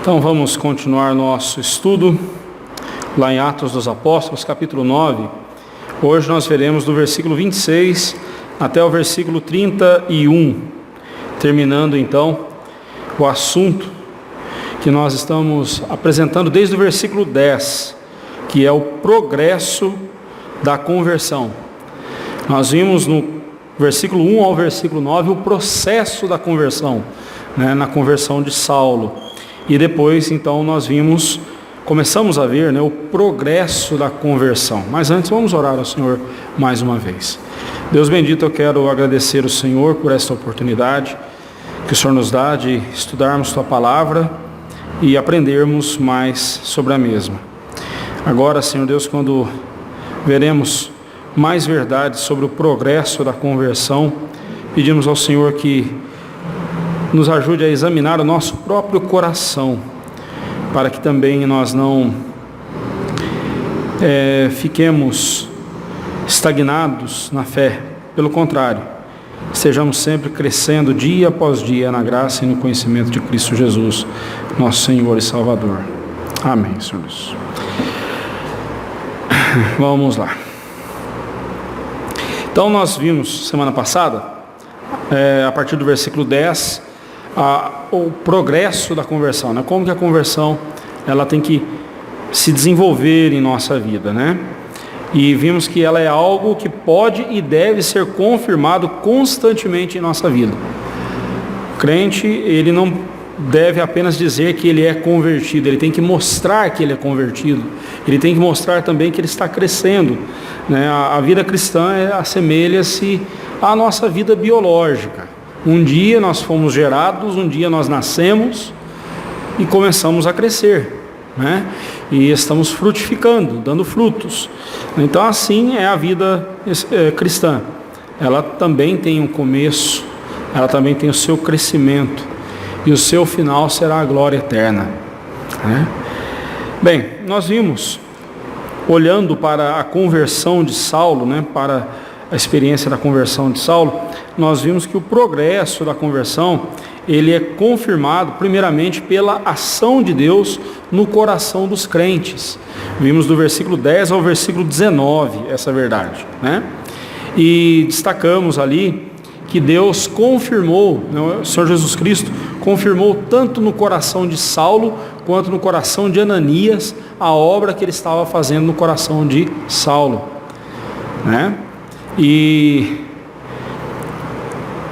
Então vamos continuar nosso estudo lá em Atos dos Apóstolos, capítulo 9. Hoje nós veremos do versículo 26 até o versículo 31, terminando então o assunto que nós estamos apresentando desde o versículo 10, que é o progresso da conversão. Nós vimos no versículo 1 ao versículo 9 o processo da conversão, na conversão de Saulo. E depois, então, começamos a ver o progresso da conversão. Mas antes, vamos orar ao Senhor mais uma vez. Deus bendito, eu quero agradecer ao Senhor por esta oportunidade que o Senhor nos dá de estudarmos Tua Palavra e aprendermos mais sobre a mesma. Agora, Senhor Deus, quando veremos mais verdades sobre o progresso da conversão, pedimos ao Senhor que nos ajude a examinar o nosso próprio coração, para que também nós não fiquemos estagnados na fé. Pelo contrário, estejamos sempre crescendo dia após dia na graça e no conhecimento de Cristo Jesus, nosso Senhor e Salvador. Amém, Senhor Deus. Vamos lá. Então nós vimos semana passada, a partir do versículo 10, o progresso da conversão, como que a conversão ela tem que se desenvolver em nossa vida, E vimos que ela é algo que pode e deve ser confirmado constantemente em nossa vida. O crente, ele não deve apenas dizer que ele é convertido, ele tem que mostrar que ele é convertido, ele tem que mostrar também que ele está crescendo, A vida cristã assemelha-se à nossa vida biológica. Um dia nós fomos gerados, um dia nós nascemos e começamos a crescer, E estamos frutificando, dando frutos. Então assim é a vida cristã. Ela também tem um começo, ela também tem o seu crescimento, e o seu final será a glória eterna. Bem, nós vimos, olhando para a conversão de Saulo, para a experiência da conversão de Saulo, nós vimos que o progresso da conversão, ele é confirmado primeiramente pela ação de Deus no coração dos crentes. Vimos do versículo 10 ao versículo 19 essa verdade, E destacamos ali que Deus confirmou, o Senhor Jesus Cristo confirmou tanto no coração de Saulo quanto no coração de Ananias a obra que ele estava fazendo no coração de Saulo, E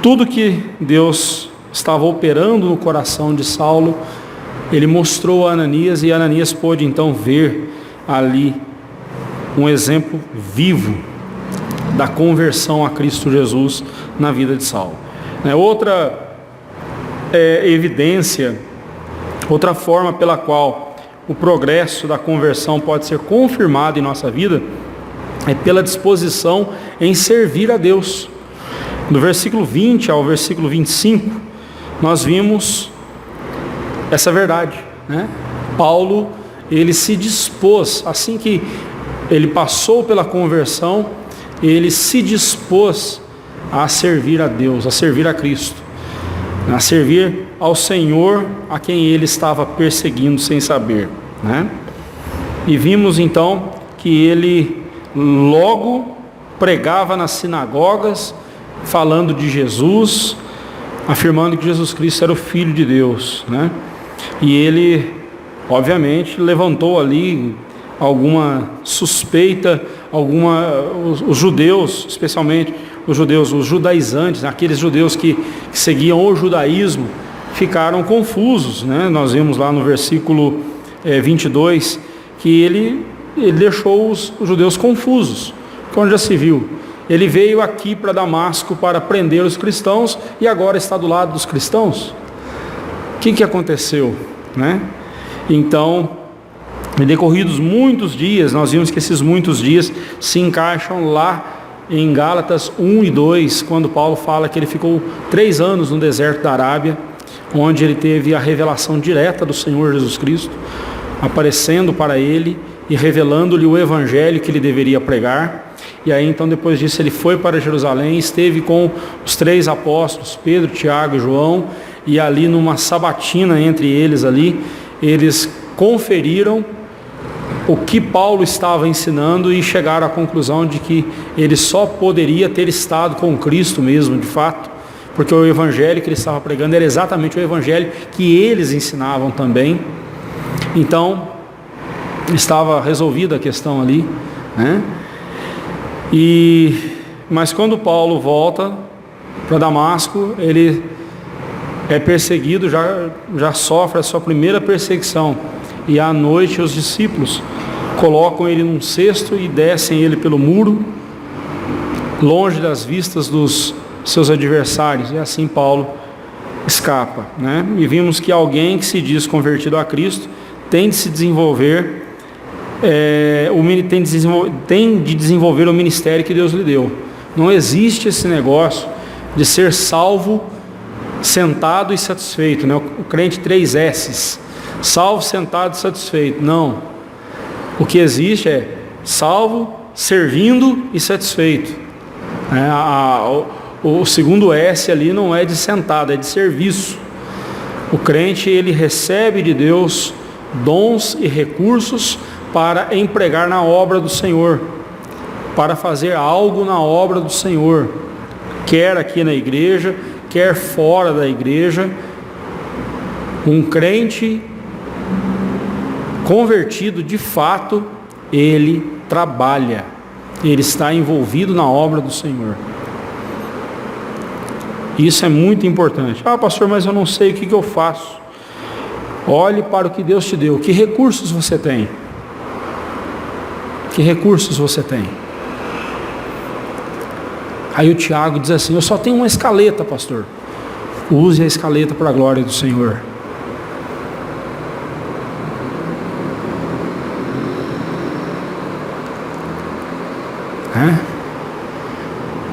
tudo que Deus estava operando no coração de Saulo, ele mostrou a Ananias, e Ananias pôde então ver ali um exemplo vivo da conversão a Cristo Jesus na vida de Saulo. Outra evidência, outra forma pela qual o progresso da conversão pode ser confirmado em nossa vida é pela disposição em servir a Deus. Do versículo 20 ao versículo 25, nós vimos essa verdade, Paulo, ele se dispôs, assim que ele passou pela conversão, ele se dispôs a servir a Deus, a servir a Cristo, a servir ao Senhor a quem ele estava perseguindo sem saber, E vimos então que ele logo pregava nas sinagogas, falando de Jesus, afirmando que Jesus Cristo era o Filho de Deus, E ele, obviamente, levantou ali alguma suspeita, os judeus, especialmente os judaizantes, aqueles judeus que seguiam o judaísmo, ficaram confusos, Nós vimos lá no versículo 22 que ele deixou os judeus confusos. Quando já se viu, ele veio aqui para Damasco para prender os cristãos e agora está do lado dos cristãos. O que aconteceu? Então, decorridos muitos dias, nós vimos que esses muitos dias se encaixam lá em Gálatas 1 e 2, quando Paulo fala que ele ficou 3 anos no deserto da Arábia, onde ele teve a revelação direta do Senhor Jesus Cristo, aparecendo para ele e revelando-lhe o evangelho que ele deveria pregar. E aí então depois disso ele foi para Jerusalém, esteve com os 3 apóstolos, Pedro, Tiago e João, e ali numa sabatina entre eles ali, eles conferiram o que Paulo estava ensinando e chegaram à conclusão de que ele só poderia ter estado com Cristo mesmo, de fato, porque o evangelho que ele estava pregando era exatamente o evangelho que eles ensinavam também. Então, estava resolvida a questão ali, né? Mas quando Paulo volta para Damasco, ele é perseguido, já sofre a sua primeira perseguição. E à noite os discípulos colocam ele num cesto e descem ele pelo muro, longe das vistas dos seus adversários. E assim Paulo escapa, né? E vimos que alguém que se diz convertido a Cristo tem de se desenvolver, tem de desenvolver o ministério que Deus lhe deu. Não existe esse negócio de ser salvo sentado e satisfeito, né? O crente 3 S's, salvo, sentado e satisfeito. Não, o que existe é salvo, servindo e satisfeito. O segundo S ali não é de sentado, é de serviço. O crente, ele recebe de Deus dons e recursos para empregar na obra do Senhor, para fazer algo na obra do Senhor, quer aqui na igreja, quer fora da igreja. Um crente convertido, de fato, ele trabalha, ele está envolvido na obra do Senhor. Isso é muito importante. Ah, pastor, mas eu não sei o que eu faço. Olhe para o que Deus te deu. Que recursos você tem? Que recursos você tem? Aí o Tiago diz assim: eu só tenho uma escaleta, pastor. Use a escaleta para a glória do Senhor.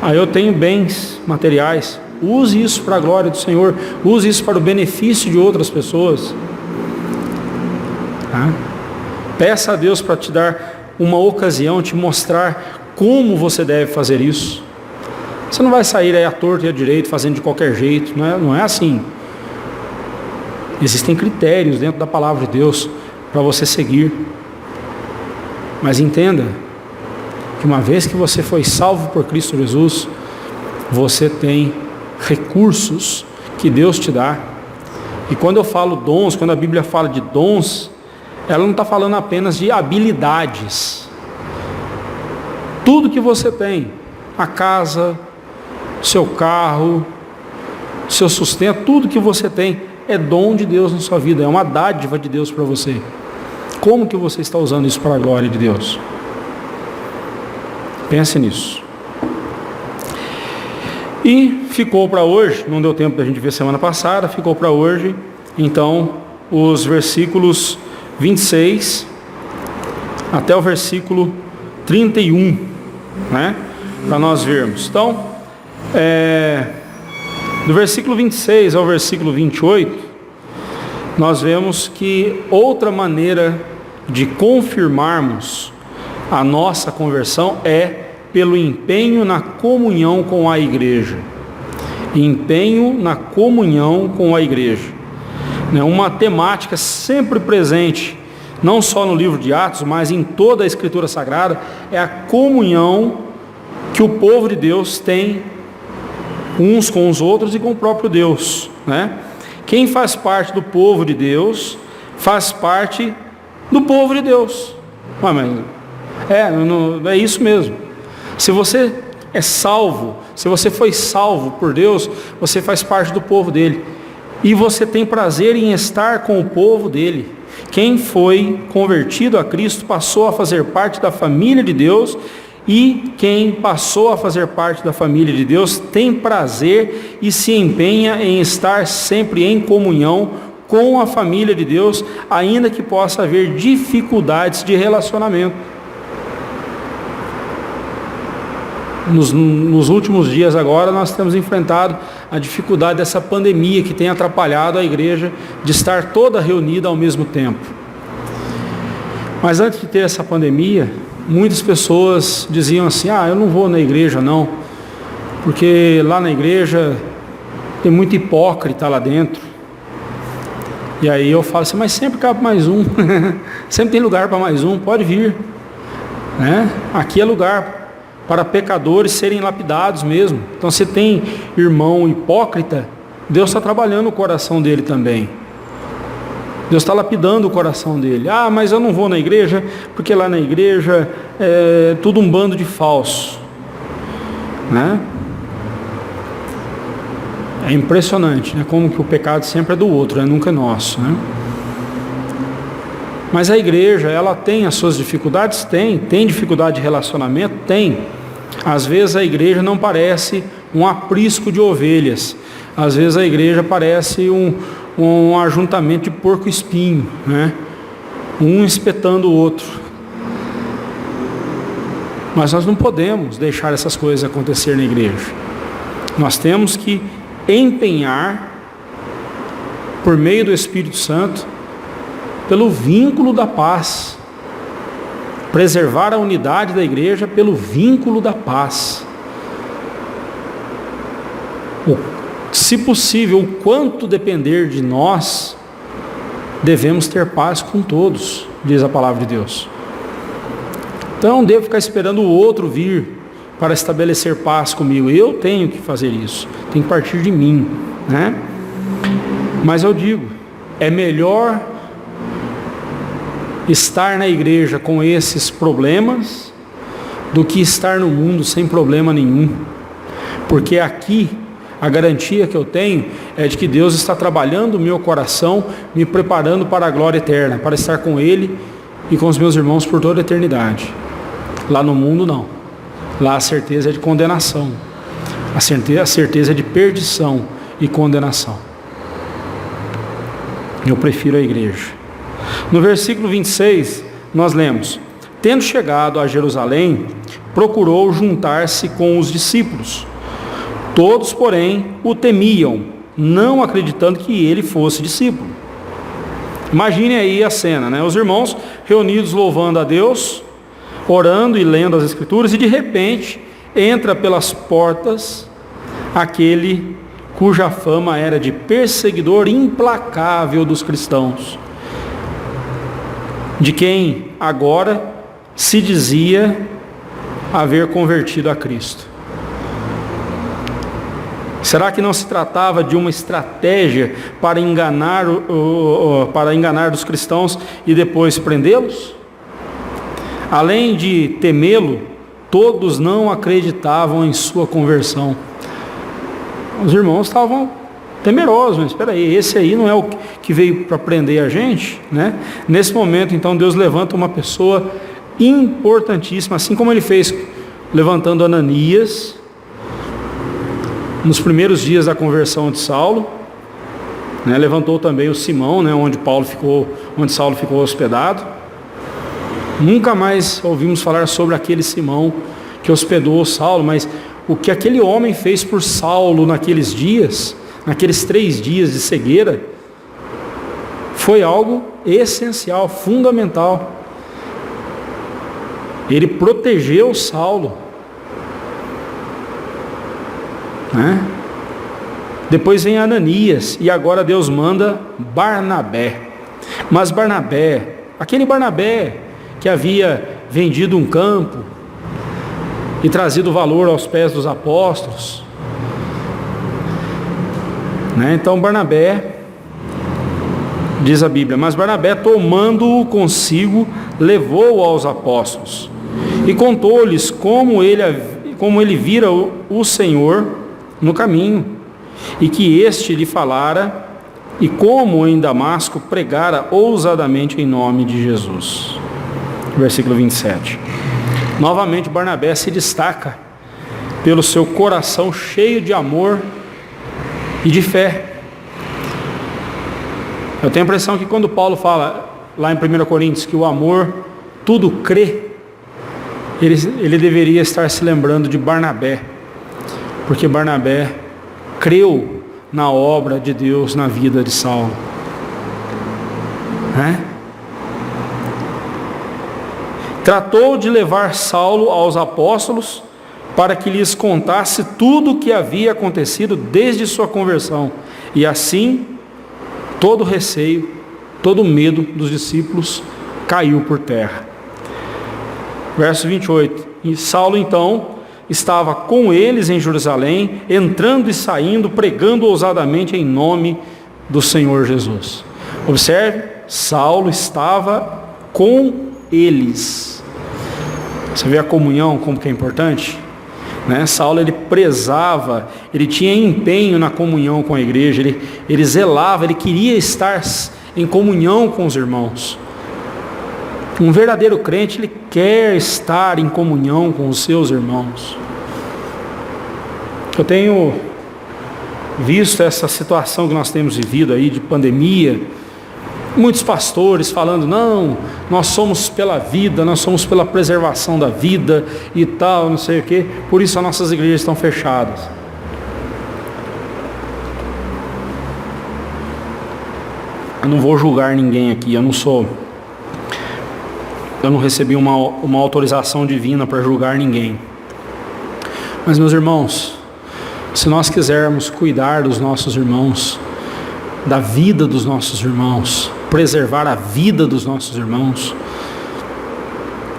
Aí eu tenho bens materiais. Use isso para a glória do Senhor. Use isso para o benefício de outras pessoas. Peça a Deus para te dar uma ocasião, te mostrar como você deve fazer isso. Você não vai sair aí à torta e à direita fazendo de qualquer jeito. Não é assim. Existem critérios dentro da palavra de Deus para você seguir. Mas entenda que uma vez que você foi salvo por Cristo Jesus, você tem recursos que Deus te dá. E quando eu falo dons, quando a Bíblia fala de dons, ela não está falando apenas de habilidades. Tudo que você tem, a casa, seu carro, seu sustento, tudo que você tem é dom de Deus na sua vida, é uma dádiva de Deus para você. Como que você está usando isso para a glória de Deus? Pense nisso. E ficou para hoje, não deu tempo da gente ver semana passada, ficou para hoje, então, os versículos 26 até o versículo 31, né? Para nós vermos. Então, do versículo 26 ao versículo 28, nós vemos que outra maneira de confirmarmos a nossa conversão é pelo empenho na comunhão com a igreja. Empenho na comunhão com a igreja. Uma temática sempre presente, não só no livro de Atos, mas em toda a Escritura Sagrada, é a comunhão que o povo de Deus tem uns com os outros e com o próprio Deus, né? Quem faz parte do povo de Deus, faz parte do povo de Deus. É isso mesmo. Se você é salvo, se você foi salvo por Deus, você faz parte do povo dele. E você tem prazer em estar com o povo dele. Quem foi convertido a Cristo passou a fazer parte da família de Deus. E quem passou a fazer parte da família de Deus tem prazer e se empenha em estar sempre em comunhão com a família de Deus, ainda que possa haver dificuldades de relacionamento. Nos últimos dias agora nós temos enfrentado a dificuldade dessa pandemia que tem atrapalhado a igreja de estar toda reunida ao mesmo tempo. Mas antes de ter essa pandemia, muitas pessoas diziam assim: eu não vou na igreja não, porque lá na igreja tem muito hipócrita lá dentro. E aí eu falo assim, mas sempre cabe mais um, sempre tem lugar para mais um, pode vir. Né? Aqui é lugar para pecadores serem lapidados mesmo. Então se tem irmão hipócrita, Deus está trabalhando o coração dele também. Deus está lapidando o coração dele. Ah, mas eu não vou na igreja, porque lá na igreja é tudo um bando de falso. Né? É impressionante, né? Como que o pecado sempre é do outro, né? Nunca é nosso. Né? Mas a igreja, ela tem as suas dificuldades? Tem dificuldade de relacionamento? Tem. Às vezes a igreja não parece um aprisco de ovelhas. Às vezes a igreja parece um ajuntamento de porco-espinho, né? Um espetando o outro. Mas nós não podemos deixar essas coisas acontecer na igreja. Nós temos que empenhar, por meio do Espírito Santo, pelo vínculo da paz. Preservar a unidade da igreja pelo vínculo da paz. Se possível, o quanto depender de nós, devemos ter paz com todos, diz a palavra de Deus. Então, não devo ficar esperando o outro vir para estabelecer paz comigo. Eu tenho que fazer isso, tem que partir de mim, né? Mas eu digo, é melhor estar na igreja com esses problemas do que estar no mundo sem problema nenhum. Porque aqui a garantia que eu tenho é de que Deus está trabalhando o meu coração, me preparando para a glória eterna, para estar com Ele e com os meus irmãos por toda a eternidade. Lá no mundo não. Lá a certeza é de condenação. A certeza é de perdição e condenação. Eu prefiro a igreja. No versículo 26, nós lemos: tendo chegado a Jerusalém, procurou juntar-se com os discípulos. Todos, porém, o temiam, não acreditando que ele fosse discípulo. Imagine aí a cena, né? Os irmãos reunidos louvando a Deus, orando e lendo as Escrituras, e de repente entra pelas portas aquele cuja fama era de perseguidor implacável dos cristãos, de quem agora se dizia haver convertido a Cristo. Será que não se tratava de uma estratégia para enganar os cristãos e depois prendê-los? Além de temê-lo, todos não acreditavam em sua conversão. Os irmãos estavam temerosos, mas espera aí, esse aí não é o que veio para prender a gente, né? Nesse momento, então, Deus levanta uma pessoa importantíssima, assim como Ele fez levantando Ananias nos primeiros dias da conversão de Saulo, né? Levantou também o Simão, né? onde Saulo ficou hospedado. Nunca mais ouvimos falar sobre aquele Simão que hospedou Saulo, mas o que aquele homem fez por Saulo naqueles dias, naqueles 3 dias de cegueira, foi algo essencial, fundamental. Ele protegeu Saulo, né? Depois vem Ananias, e agora Deus manda Barnabé. Mas Barnabé, aquele Barnabé que havia vendido um campo e trazido valor aos pés dos apóstolos, né? Então Barnabé, diz a Bíblia, mas Barnabé, tomando-o consigo, levou-o aos apóstolos e contou-lhes como ele vira o Senhor no caminho, e que este lhe falara, e como em Damasco pregara ousadamente em nome de Jesus. Versículo 27. Novamente Barnabé se destaca pelo seu coração cheio de amor e de fé. Eu tenho a impressão que quando Paulo fala lá em 1 Coríntios que o amor tudo crê, ele deveria estar se lembrando de Barnabé, porque Barnabé creu na obra de Deus na vida de Saulo, né? Tratou de levar Saulo aos apóstolos para que lhes contasse tudo o que havia acontecido desde sua conversão, e assim todo receio, todo medo dos discípulos caiu por terra. Verso 28. E Saulo então estava com eles em Jerusalém, entrando e saindo, pregando ousadamente em nome do Senhor Jesus. Observe, Saulo estava com eles. Você vê a comunhão como que é importante? Né? Saulo, ele prezava, ele tinha empenho na comunhão com a igreja, ele zelava, ele queria estar em comunhão com os irmãos. Um verdadeiro crente, ele quer estar em comunhão com os seus irmãos. Eu tenho visto essa situação que nós temos vivido aí de pandemia, muitos pastores falando, não, nós somos pela vida, nós somos pela preservação da vida e tal, não sei o quê, por isso as nossas igrejas estão fechadas. Eu não vou julgar ninguém aqui, eu não recebi uma autorização divina para julgar ninguém. Mas, meus irmãos, se nós quisermos cuidar dos nossos irmãos, da vida dos nossos irmãos, preservar a vida dos nossos irmãos,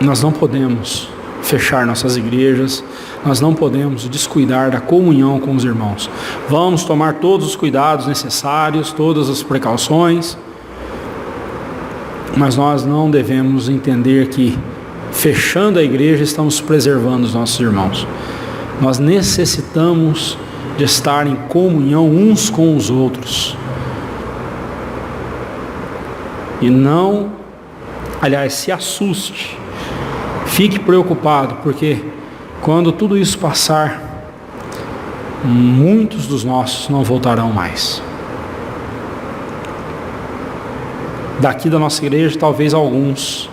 nós não podemos fechar nossas igrejas, nós não podemos descuidar da comunhão com os irmãos. Vamos tomar todos os cuidados necessários, todas as precauções, mas nós não devemos entender que fechando a igreja estamos preservando os nossos irmãos. Nós necessitamos de estar em comunhão uns com os outros. E não, aliás, se assuste, fique preocupado, porque quando tudo isso passar, muitos dos nossos não voltarão mais. Daqui da nossa igreja, talvez alguns,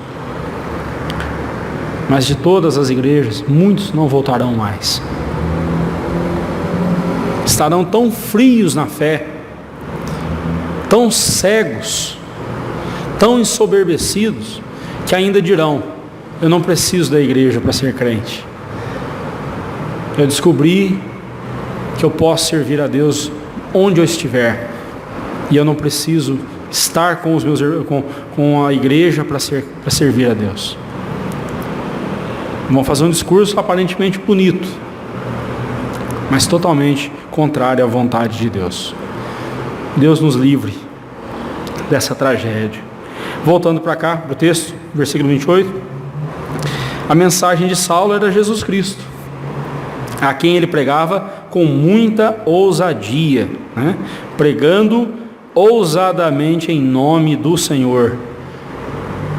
mas de todas as igrejas, muitos não voltarão mais. Estarão tão frios na fé, tão cegos, tão ensoberbecidos, que ainda dirão, eu não preciso da igreja para ser crente. Eu descobri que eu posso servir a Deus onde eu estiver, e eu não preciso estar com a igreja para servir a Deus. Vão fazer um discurso aparentemente bonito, mas totalmente contrário à vontade de Deus. Deus nos livre dessa tragédia. Voltando para cá, para o texto, versículo 28, a mensagem de Saulo era Jesus Cristo, a quem ele pregava com muita ousadia, né? Pregando ousadamente em nome do Senhor,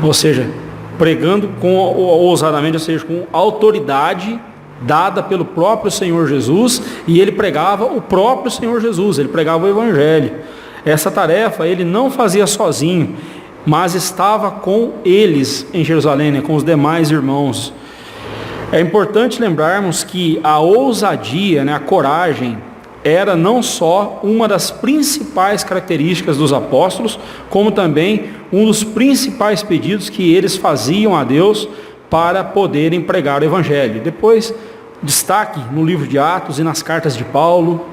ou seja, pregando ousadamente, ou seja, com autoridade dada pelo próprio Senhor Jesus, e ele pregava o próprio Senhor Jesus, ele pregava o Evangelho. Essa tarefa ele não fazia sozinho, mas estava com eles em Jerusalém, né, com os demais irmãos. É importante lembrarmos que a ousadia, né, a coragem, era não só uma das principais características dos apóstolos, como também um dos principais pedidos que eles faziam a Deus para poderem pregar o Evangelho. Depois, destaque no livro de Atos e nas cartas de Paulo,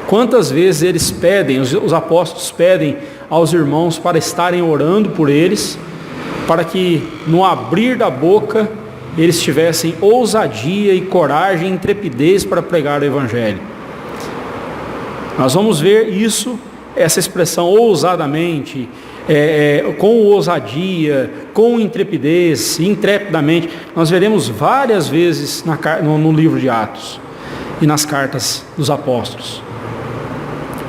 quantas vezes eles pedem, os apóstolos pedem aos irmãos para estarem orando por eles, para que no abrir da boca eles tivessem ousadia e coragem e intrepidez para pregar o Evangelho. Nós vamos ver isso, essa expressão ousadamente, com ousadia, com intrepidez, intrepidamente. Nós veremos várias vezes no livro de Atos e nas cartas dos apóstolos.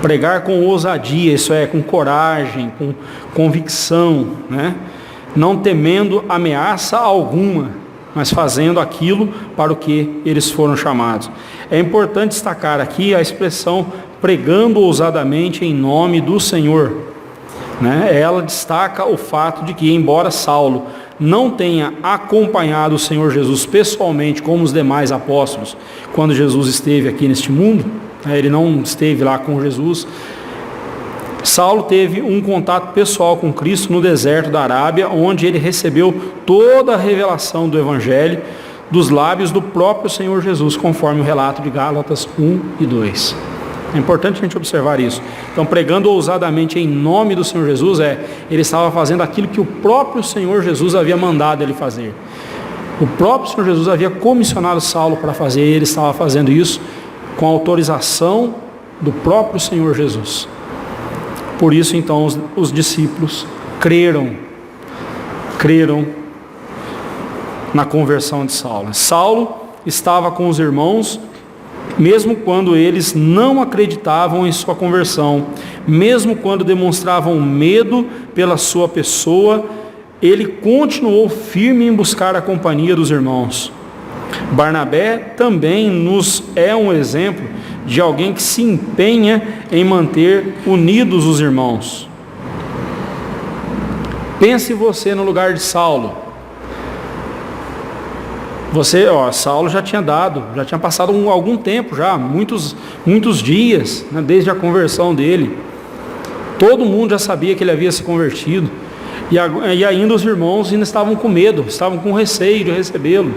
Pregar com ousadia, isso é, com coragem, com convicção, né? Não temendo ameaça alguma, mas fazendo aquilo para o que eles foram chamados. É importante destacar aqui a expressão pregando ousadamente em nome do Senhor, né? Ela destaca o fato de que, embora Saulo não tenha acompanhado o Senhor Jesus pessoalmente como os demais apóstolos, quando Jesus esteve aqui neste mundo, ele não esteve lá com Jesus, Saulo teve um contato pessoal com Cristo no deserto da Arábia, onde ele recebeu toda a revelação do Evangelho dos lábios do próprio Senhor Jesus, conforme o relato de Gálatas 1 e 2. É importante a gente observar isso. Então, pregando ousadamente em nome do Senhor Jesus, ele estava fazendo aquilo que o próprio Senhor Jesus havia mandado ele fazer. O próprio Senhor Jesus havia comissionado Saulo para fazer, e ele estava fazendo isso com a autorização do próprio Senhor Jesus. Por isso, então, os discípulos creram na conversão de Saulo. Saulo estava com os irmãos, mesmo quando eles não acreditavam em sua conversão, mesmo quando demonstravam medo pela sua pessoa, ele continuou firme em buscar a companhia dos irmãos. Barnabé também nos é um exemplo de alguém que se empenha em manter unidos os irmãos. Pense você no lugar de Saulo. Saulo já tinha passado algum tempo já, muitos dias, né, desde a conversão dele. Todo mundo já sabia que ele havia se convertido. E ainda os irmãos ainda estavam com medo, estavam com receio de recebê-lo.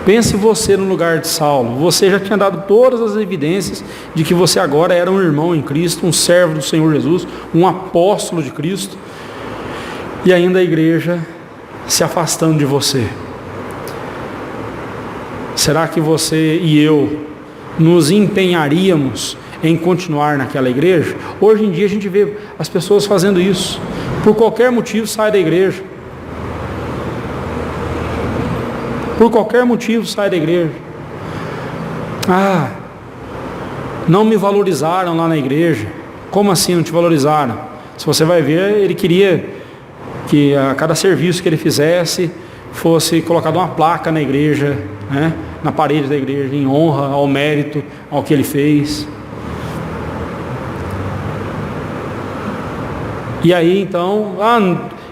Pense você no lugar de Saulo. Você já tinha dado todas as evidências de que você agora era um irmão em Cristo, um servo do Senhor Jesus, um apóstolo de Cristo. E ainda a igreja se afastando de você. Será que você e eu nos empenharíamos em continuar naquela igreja? Hoje em dia a gente vê as pessoas fazendo isso. Por qualquer motivo sai da igreja. Por qualquer motivo sai da igreja. Não me valorizaram lá na igreja. Como assim não te valorizaram? Se você vai ver, ele queria que a cada serviço que ele fizesse fosse colocada uma placa na igreja, né, na parede da igreja, em honra ao mérito, ao que ele fez. E aí então,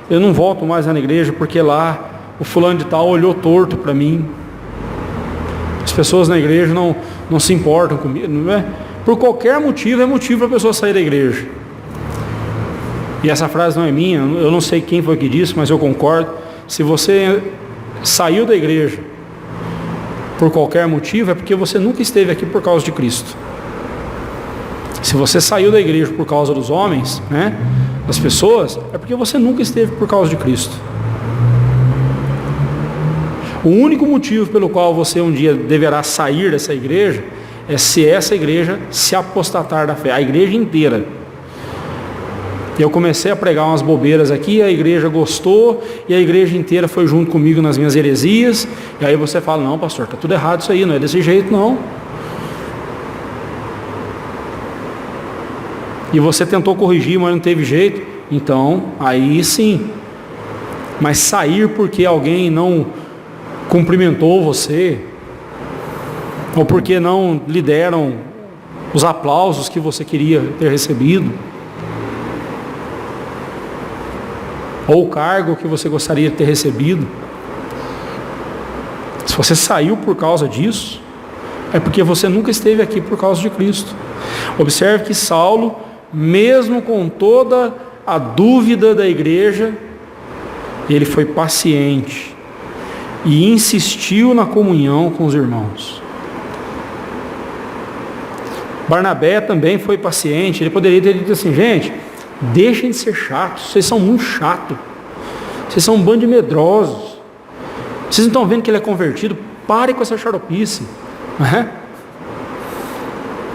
eu não volto mais na igreja porque lá o fulano de tal olhou torto para mim. As pessoas na igreja não se importam comigo, não é? Por qualquer motivo, é motivo para a pessoa sair da igreja. E essa frase não é minha, eu não sei quem foi que disse, mas eu concordo. Se você saiu da igreja por qualquer motivo, é porque você nunca esteve aqui por causa de Cristo. Se você saiu da igreja por causa dos homens, né, das pessoas, é porque você nunca esteve por causa de Cristo. O único motivo pelo qual você um dia deverá sair dessa igreja é se essa igreja se apostatar da fé, a igreja inteira. Eu comecei a pregar umas bobeiras aqui, a igreja gostou, e a igreja inteira foi junto comigo nas minhas heresias, e aí você fala, não pastor, está tudo errado isso aí, não é desse jeito não. E você tentou corrigir, mas não teve jeito, então, aí sim. Mas sair porque alguém não cumprimentou você, ou porque não lhe deram os aplausos que você queria ter recebido, ou o cargo que você gostaria de ter recebido, se você saiu por causa disso, é porque você nunca esteve aqui por causa de Cristo. Observe que Saulo, mesmo com toda a dúvida da igreja, ele foi paciente e insistiu na comunhão com os irmãos. Barnabé também foi paciente. Ele poderia ter dito assim, gente, deixem de ser chatos, vocês são muito chatos, vocês são um bando de medrosos, vocês não estão vendo que ele é convertido, parem com essa xaropice.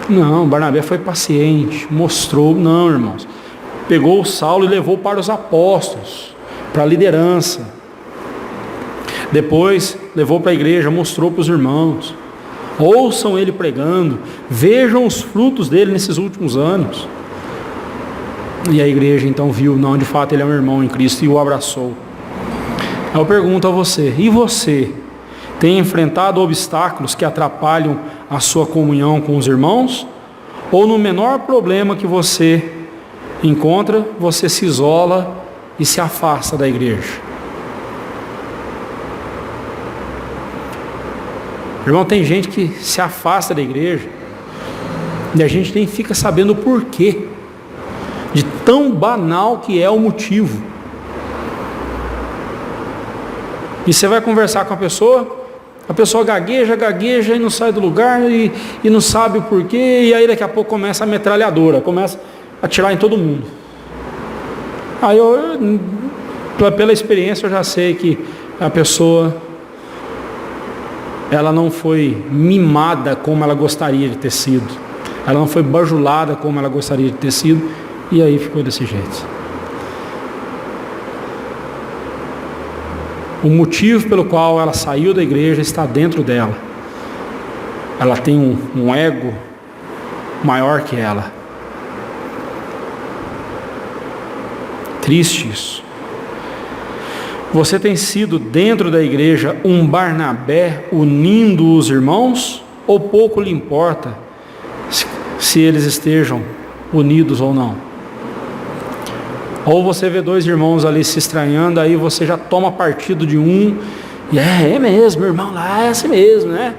Não, Barnabé foi paciente, mostrou, não irmãos, pegou o Saulo e levou para os apóstolos, para a liderança, depois levou para a igreja, mostrou para os irmãos, ouçam ele pregando, vejam os frutos dele nesses últimos anos. E a igreja então viu, não, de fato ele é um irmão em Cristo e o abraçou. Eu pergunto a você, e você tem enfrentado obstáculos que atrapalham a sua comunhão com os irmãos? Ou no menor problema que você encontra, você se isola e se afasta da igreja? Irmão, tem gente que se afasta da igreja e a gente nem fica sabendo o porquê, de tão banal que é o motivo. E você vai conversar com a pessoa, A pessoa gagueja e não sai do lugar e não sabe o porquê, e aí daqui a pouco começa a metralhadora, começa a atirar em todo mundo. Aí pela experiência eu já sei que a pessoa, ela não foi mimada como ela gostaria de ter sido, ela não foi bajulada como ela gostaria de ter sido, e aí ficou desse jeito. O motivo pelo qual ela saiu da igreja está dentro dela. Ela tem um ego maior que ela. Triste isso. Você tem sido dentro da igreja um Barnabé unindo os irmãos? Ou pouco lhe importa se eles estejam unidos ou não? Ou você vê dois irmãos ali se estranhando, aí você já toma partido de um, e é mesmo, irmão lá é assim mesmo, né?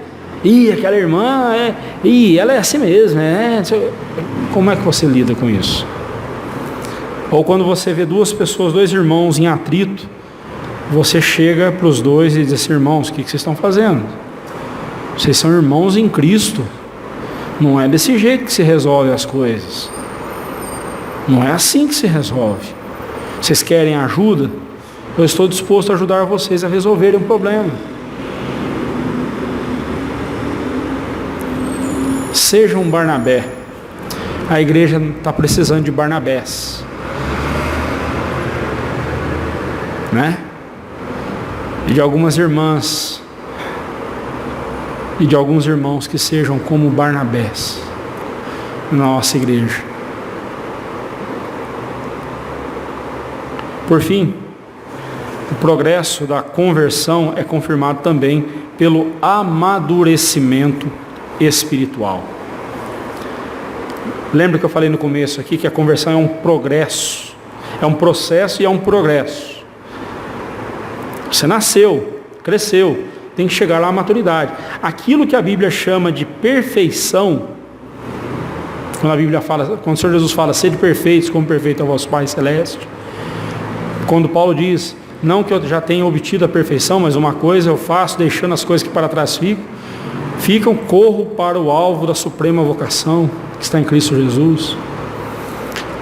Aquela irmã, ela é assim mesmo, né? Como é que você lida com isso? Ou quando você vê duas pessoas, dois irmãos em atrito, você chega para os dois e diz assim: irmãos, o que vocês estão fazendo? Vocês são irmãos em Cristo. Não é desse jeito que se resolve as coisas. Não é assim que se resolve. Vocês querem ajuda? Eu estou disposto a ajudar vocês a resolverem um problema. Seja um Barnabé. A igreja está precisando de Barnabés, né? E de algumas irmãs e de alguns irmãos que sejam como Barnabés na nossa igreja. Por fim, o progresso da conversão é confirmado também pelo amadurecimento espiritual. Lembra que eu falei no começo aqui que a conversão é um progresso, é um processo e é um progresso. Você nasceu, cresceu, tem que chegar lá à maturidade. Aquilo que a Bíblia chama de perfeição, quando a Bíblia fala, quando o Senhor Jesus fala: sede perfeitos como perfeito é o vosso Pai Celeste. Quando Paulo diz: não que eu já tenha obtido a perfeição, mas uma coisa eu faço, deixando as coisas que para trás ficam, corro para o alvo da suprema vocação, que está em Cristo Jesus.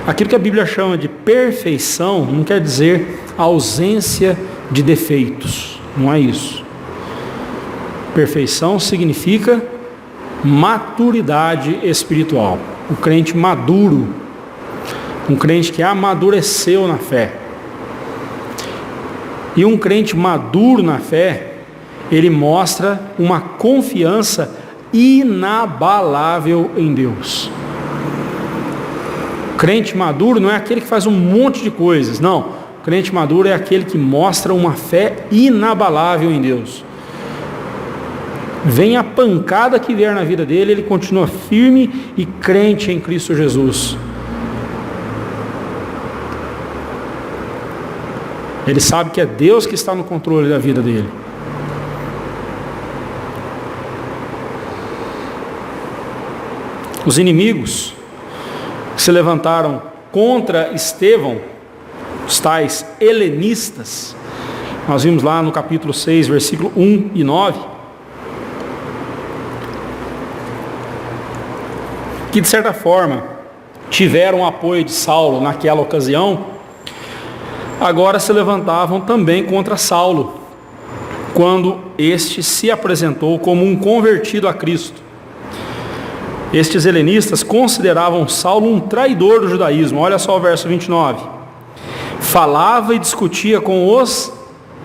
Aquilo que a Bíblia chama de perfeição não quer dizer ausência de defeitos, não é isso. Perfeição significa maturidade espiritual. O crente maduro, um crente que amadureceu na fé. E um crente maduro na fé, ele mostra uma confiança inabalável em Deus. O crente maduro não é aquele que faz um monte de coisas, não. O crente maduro é aquele que mostra uma fé inabalável em Deus. Vem a pancada que vier na vida dele, ele continua firme e crente em Cristo Jesus. Ele sabe que é Deus que está no controle da vida dele. Os inimigos que se levantaram contra Estevão, os tais helenistas, nós vimos lá no capítulo 6, versículo 1 e 9, que de certa forma tiveram o apoio de Saulo naquela ocasião, agora se levantavam também contra Saulo, quando este se apresentou como um convertido a Cristo. Estes helenistas consideravam Saulo um traidor do judaísmo. Olha só o verso 29. Falava e discutia com os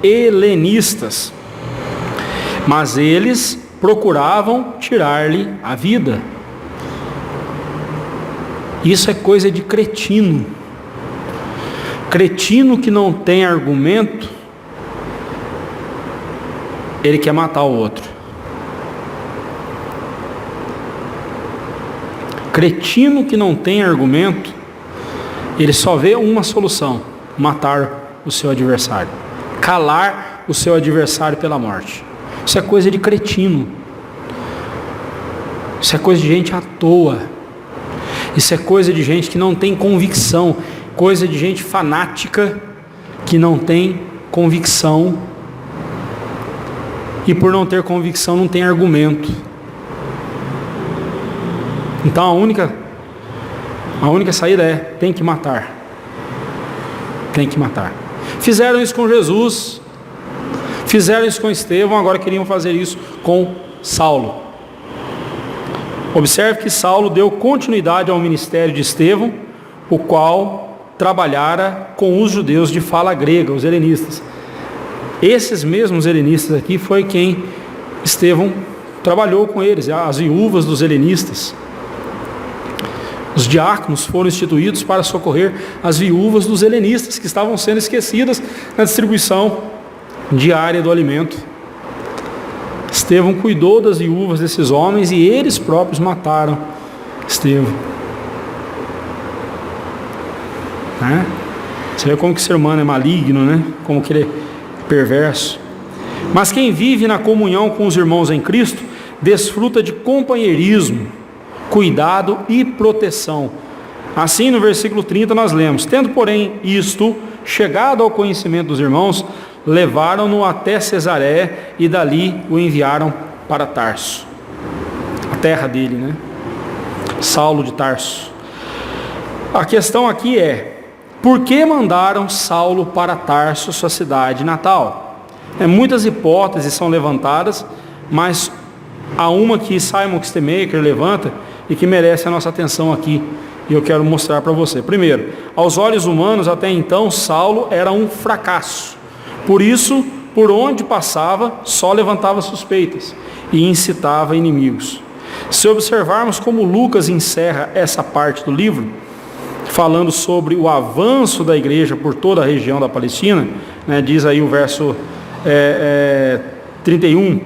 helenistas, mas eles procuravam tirar-lhe a vida. Isso é coisa de cretino. Cretino que não tem argumento, ele quer matar o outro. Cretino que não tem argumento, ele só vê uma solução: matar o seu adversário, calar o seu adversário pela morte. Isso é coisa de cretino. Isso é coisa de gente à toa. Isso é coisa de gente que não tem convicção, coisa de gente fanática que não tem convicção E por não ter convicção, não tem argumento. Então a única saída é: tem que matar. Tem que matar. Fizeram isso com Jesus, fizeram isso com Estevão, agora queriam fazer isso com Saulo. Observe que Saulo deu continuidade ao ministério de Estevão, o qual trabalhara com os judeus de fala grega, os helenistas. Esses mesmos helenistas aqui foi quem Estevão trabalhou com eles, as viúvas dos helenistas. Os diáconos foram instituídos para socorrer as viúvas dos helenistas, que estavam sendo esquecidas na distribuição diária do alimento. Estevão cuidou das viúvas desses homens e eles próprios mataram Estevão. Você vê como que o ser humano é maligno, né? Como que ele é perverso. Mas quem vive na comunhão com os irmãos em Cristo desfruta de companheirismo, cuidado e proteção. Assim, no versículo 30 nós lemos: tendo, porém, isto chegado ao conhecimento dos irmãos, levaram-no até Cesareia e dali o enviaram para Tarso, a terra dele, né? Saulo de Tarso. A questão aqui é: por que mandaram Saulo para Tarso, sua cidade natal? Muitas hipóteses são levantadas, mas há uma que Simon Kistemaker levanta e que merece a nossa atenção aqui, e eu quero mostrar para você. Primeiro, aos olhos humanos, até então, Saulo era um fracasso. Por isso, por onde passava, só levantava suspeitas e incitava inimigos. Se observarmos como Lucas encerra essa parte do livro, falando sobre o avanço da igreja por toda a região da Palestina, né, diz aí o verso 31,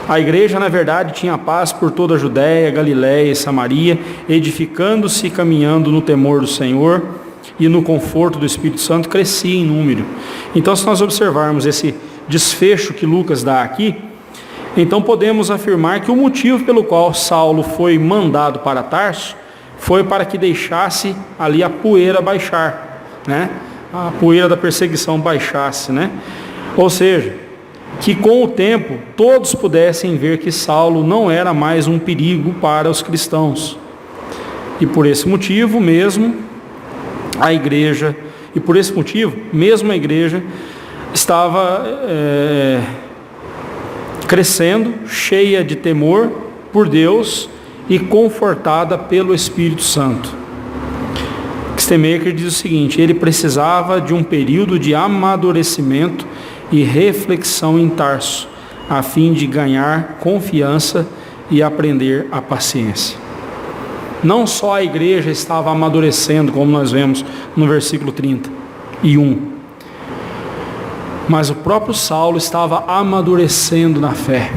a igreja, na verdade, tinha paz por toda a Judéia, Galiléia e Samaria, edificando-se e caminhando no temor do Senhor e no conforto do Espírito Santo, crescia em número. Então, se nós observarmos esse desfecho que Lucas dá aqui, então podemos afirmar que o motivo pelo qual Saulo foi mandado para Tarso foi para que deixasse ali a poeira baixar, né? A poeira da perseguição baixasse, né? Ou seja, que com o tempo todos pudessem ver que Saulo não era mais um perigo para os cristãos. E por esse motivo mesmo, a igreja, mesmo a igreja estava crescendo, cheia de temor por Deus e confortada pelo Espírito Santo. Kistemaker diz o seguinte: ele precisava de um período de amadurecimento e reflexão em Tarso, a fim de ganhar confiança e aprender a paciência. Não só a igreja estava amadurecendo, como nós vemos no versículo 31, mas o próprio Saulo estava amadurecendo na fé.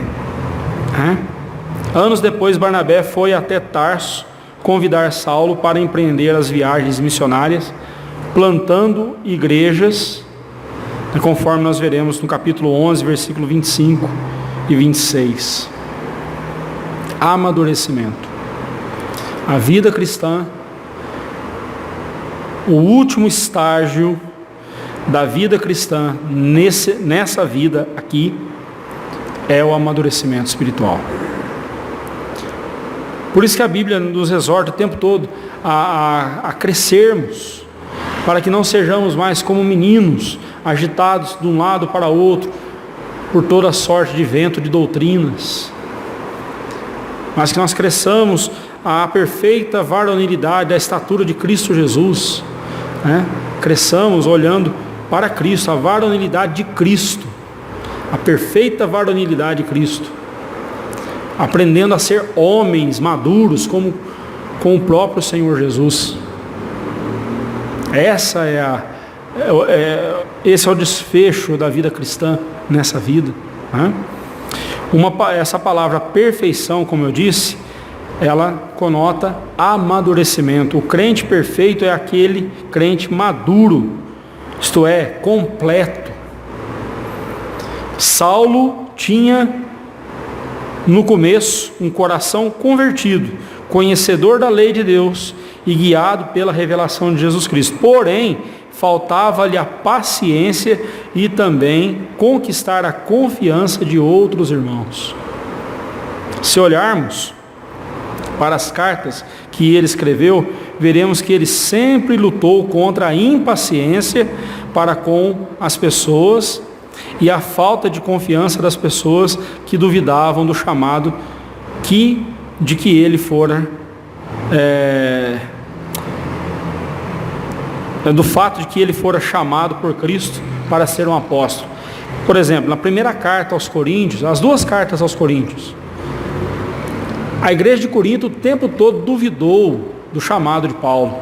Anos depois, Barnabé foi até Tarso convidar Saulo para empreender as viagens missionárias, plantando igrejas, conforme nós veremos no capítulo 11, versículo 25 e 26. Amadurecimento. A vida cristã, o último estágio da vida cristã nessa vida aqui é o amadurecimento espiritual. Por isso que a Bíblia nos exorta o tempo todo a crescermos, para que não sejamos mais como meninos, agitados de um lado para o outro, por toda sorte de vento de doutrinas, mas que nós cresçamos à perfeita varonilidade, à estatura de Cristo Jesus, né? Cresçamos olhando para Cristo, a varonilidade de Cristo, a perfeita varonilidade de Cristo, aprendendo a ser homens maduros como o próprio Senhor Jesus. Esse é o desfecho da vida cristã nessa vida, né? Essa palavra perfeição, como eu disse, ela conota amadurecimento. O crente perfeito é aquele crente maduro, isto é, completo. Saulo tinha no começo um coração convertido, conhecedor da lei de Deus e guiado pela revelação de Jesus Cristo. Porém, faltava-lhe a paciência e também conquistar a confiança de outros irmãos. Se olharmos para as cartas que ele escreveu, veremos que ele sempre lutou contra a impaciência para com as pessoas e a falta de confiança das pessoas que duvidavam do chamado de que ele fora, do fato de que ele fora chamado por Cristo para ser um apóstolo. Por exemplo, na primeira carta aos Coríntios, as duas cartas aos Coríntios, a igreja de Corinto o tempo todo duvidou do chamado de Paulo.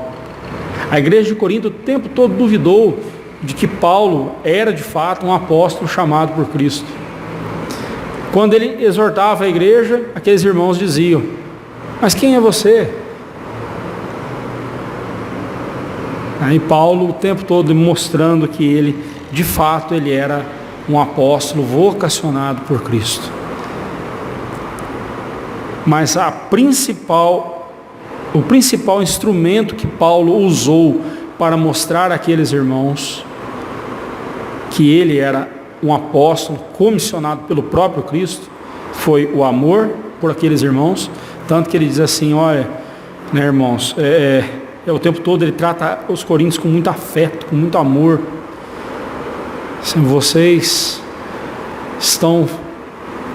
A igreja de Corinto o tempo todo duvidou de que Paulo era de fato um apóstolo chamado por Cristo. Quando ele exortava a igreja, aqueles irmãos diziam: mas quem é você? Aí Paulo o tempo todo mostrando que ele, de fato, ele era um apóstolo vocacionado por Cristo. Mas o principal instrumento que Paulo usou para mostrar àqueles irmãos que ele era um apóstolo comissionado pelo próprio Cristo foi o amor por aqueles irmãos. Tanto que ele diz assim: olha, né, irmãos, o tempo todo ele trata os coríntios com muito afeto, com muito amor. Assim, vocês estão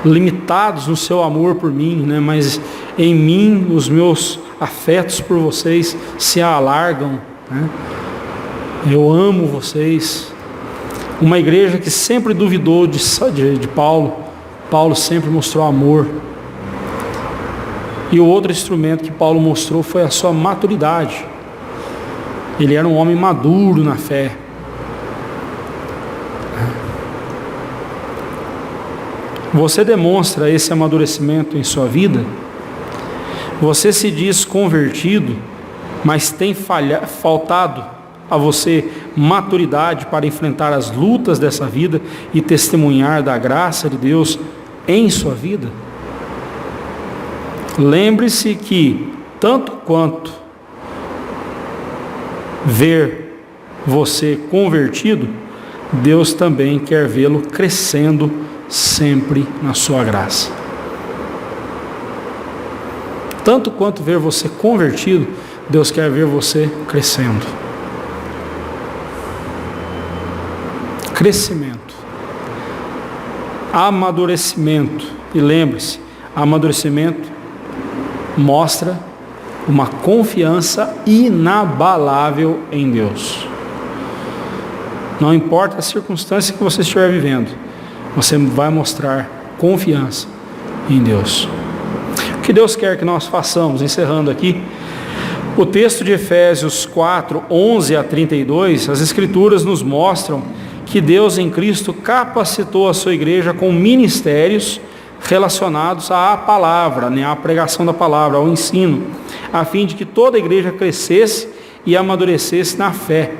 limitados no seu amor por mim, né? Mas em mim os meus afetos por vocês se alargam, né? Eu amo vocês. Uma igreja que sempre duvidou de Paulo, Paulo sempre mostrou amor. E o outro instrumento que Paulo mostrou foi a sua maturidade. Ele era um homem maduro na fé. Você demonstra esse amadurecimento em sua vida? Você se diz convertido, mas tem faltado a você maturidade para enfrentar as lutas dessa vida e testemunhar da graça de Deus em sua vida? Lembre-se que, tanto quanto ver você convertido, Deus também quer vê-lo crescendo sempre na sua graça. Tanto quanto ver você convertido, Deus quer ver você crescendo. Crescimento, amadurecimento. E lembre-se, amadurecimento mostra uma confiança inabalável em Deus. Não importa a circunstância que você estiver vivendo, você vai mostrar confiança em Deus. O que Deus quer que nós façamos, encerrando aqui, o texto de Efésios 4, 11 a 32, as Escrituras nos mostram que Deus em Cristo capacitou a sua igreja com ministérios relacionados à palavra, né, à pregação da palavra, ao ensino, a fim de que toda a igreja crescesse e amadurecesse na fé.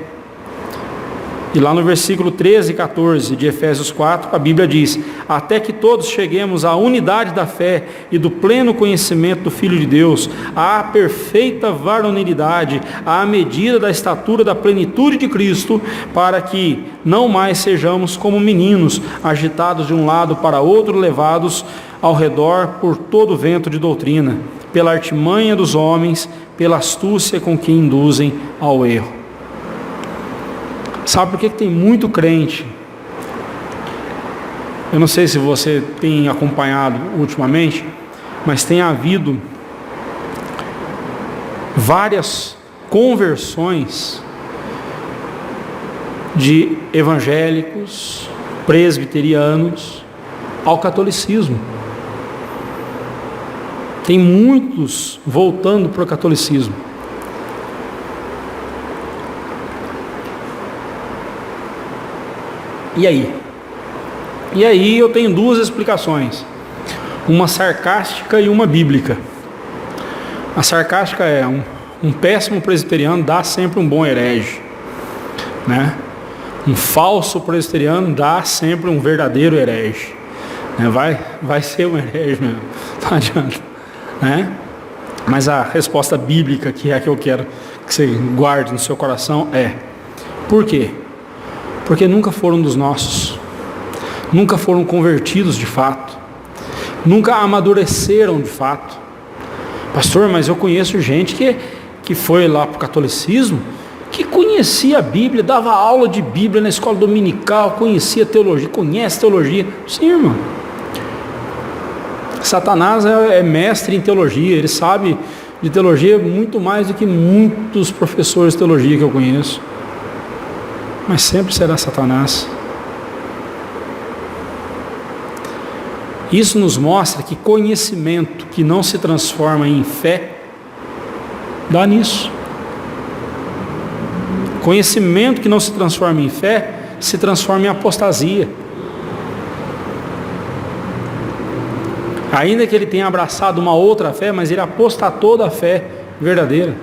E lá no versículo 13 e 14 de Efésios 4, a Bíblia diz: até que todos cheguemos à unidade da fé e do pleno conhecimento do Filho de Deus, à perfeita varonilidade, à medida da estatura da plenitude de Cristo, para que não mais sejamos como meninos, agitados de um lado para outro, levados ao redor por todo vento de doutrina, pela artimanha dos homens, pela astúcia com que induzem ao erro. Sabe por que tem muito crente? Eu não sei se você tem acompanhado ultimamente, mas tem havido várias conversões de evangélicos, presbiterianos ao catolicismo. Tem muitos voltando para o catolicismo. E aí? E aí eu tenho duas explicações. Uma sarcástica e uma bíblica. A sarcástica é um péssimo presbiteriano dá sempre um bom herege, né? Um falso presbiteriano dá sempre um verdadeiro herege, né? Vai ser um herege mesmo, não adianta, né? Mas a resposta bíblica, que é a que eu quero que você guarde no seu coração, é: Por quê? Porque nunca foram dos nossos, nunca foram convertidos de fato, nunca amadureceram de fato. Pastor, mas eu conheço gente que foi lá para o catolicismo, que conhecia a Bíblia, dava aula de Bíblia na escola dominical, conhecia teologia, conhece teologia. Sim, irmão. Satanás é mestre em teologia, ele sabe de teologia muito mais do que muitos professores de teologia que eu conheço. Mas sempre será Satanás. Isso nos mostra que conhecimento que não se transforma em fé, dá nisso. Conhecimento que não se transforma em fé, se transforma em apostasia. Ainda que ele tenha abraçado uma outra fé, mas ele apostatou da fé verdadeira.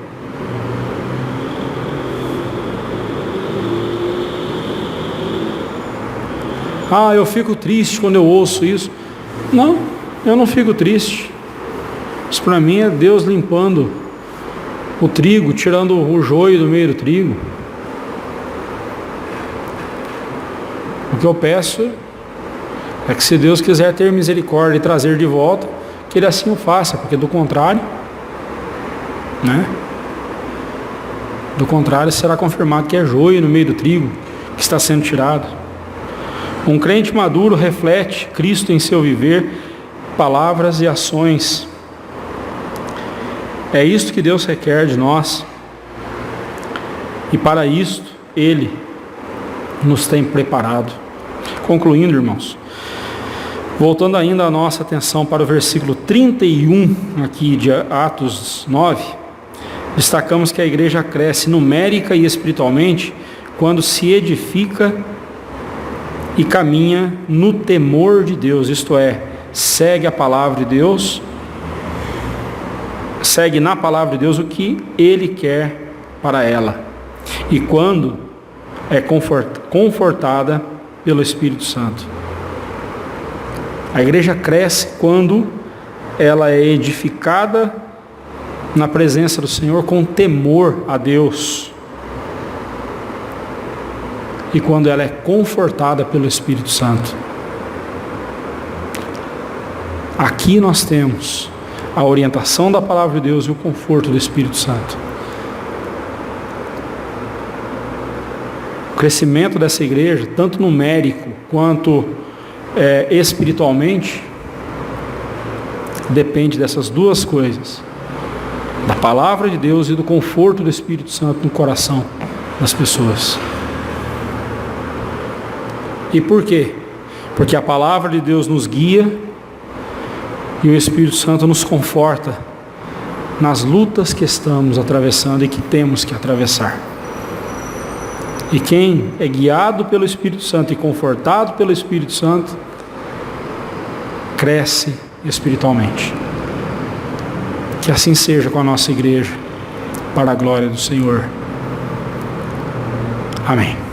Ah, eu fico triste quando eu ouço isso. Não, eu não fico triste. Isso para mim é Deus limpando o trigo, tirando o joio do meio do trigo. O que eu peço é que, se Deus quiser ter misericórdia e trazer de volta, que Ele assim o faça, porque do contrário, do contrário será confirmado que é joio no meio do trigo que está sendo tirado. Um crente maduro reflete Cristo em seu viver, palavras e ações. É isto que Deus requer de nós, e para isto Ele nos tem preparado. Concluindo, irmãos, voltando ainda a nossa atenção para o versículo 31 aqui de Atos 9, destacamos que a igreja cresce numérica e espiritualmente quando se edifica e caminha no temor de Deus, isto é, segue a palavra de Deus, segue na palavra de Deus o que Ele quer para ela, e quando é confortada pelo Espírito Santo. A igreja cresce quando ela é edificada na presença do Senhor com temor a Deus, e quando ela é confortada pelo Espírito Santo. Aqui nós temos a orientação da palavra de Deus e o conforto do Espírito Santo. O crescimento dessa igreja, tanto numérico quanto espiritualmente, depende dessas duas coisas: da palavra de Deus e do conforto do Espírito Santo no coração das pessoas. E por quê? Porque a palavra de Deus nos guia e o Espírito Santo nos conforta nas lutas que estamos atravessando e que temos que atravessar. E quem é guiado pelo Espírito Santo e confortado pelo Espírito Santo, cresce espiritualmente. Que assim seja com a nossa igreja, para a glória do Senhor. Amém.